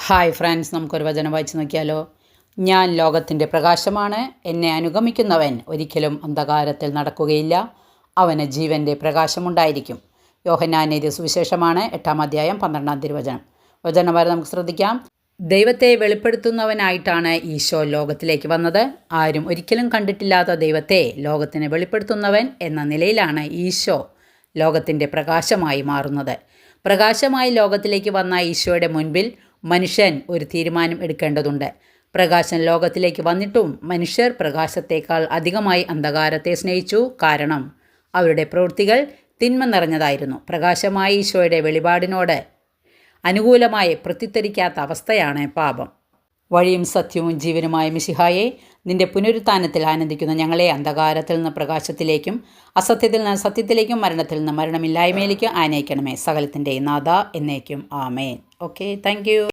Hi friends, നമുക്കൊരു വചനം വായിച്ച് നോക്കിയാലോ. ഞാൻ ലോകത്തിൻ്റെ പ്രകാശമാണ്. എന്നെ അനുഗമിക്കുന്നവൻ ഒരിക്കലും അന്ധകാരത്തിൽ നടക്കുകയില്ല. അവന് ജീവൻ്റെ പ്രകാശമുണ്ടായിരിക്കും. യോഹന്നാൻ എഴുതിയ സുവിശേഷമാണ് 8-ാം അധ്യായം 12-ാം തിരുവചനം. വചനം വരെ നമുക്ക് ശ്രദ്ധിക്കാം. ദൈവത്തെ വെളിപ്പെടുത്തുന്നവനായിട്ടാണ് ഈശോ ലോകത്തിലേക്ക് വന്നത്. ആരും ഒരിക്കലും കണ്ടിട്ടില്ലാത്ത ദൈവത്തെ ലോകത്തിന് വെളിപ്പെടുത്തുന്നവൻ എന്ന നിലയിലാണ് ഈശോ ലോകത്തിൻ്റെ പ്രകാശമായി മാറുന്നത്. പ്രകാശമായി ലോകത്തിലേക്ക് വന്ന ഈശോയുടെ മുൻപിൽ മനുഷ്യൻ ഒരു തീരുമാനം എടുക്കേണ്ടതുണ്ട്. പ്രകാശം ലോകത്തിലേക്ക് വന്നിട്ടും മനുഷ്യർ പ്രകാശത്തേക്കാൾ അധികമായി അന്ധകാരത്തെ സ്നേഹിച്ചു. കാരണം അവരുടെ പ്രവൃത്തികൾ തിന്മ നിറഞ്ഞതായിരുന്നു. പ്രകാശമായ ഈശോയുടെ വെളിപാടിനോട് അനുകൂലമായി പ്രത്യുത്തരിക്കാത്ത അവസ്ഥയാണ് പാപം. വഴിയും സത്യവും ജീവനുമായ മിശിഹായെ, നിന്റെ പുനരുത്ഥാനത്തിൽ ആനന്ദിക്കുന്ന ഞങ്ങളെ അന്ധകാരത്തിൽ നിന്ന് പ്രകാശത്തിലേക്കും അസത്യത്തിൽ നിന്ന് സത്യത്തിലേക്കും മരണത്തിൽ നിന്ന് മരണമില്ലായ്മയിലേക്കും ആനയിക്കണമേ. സകലത്തിൻ്റെ നാഥ എന്നേക്കും ആമേൻ. Okay, thank you.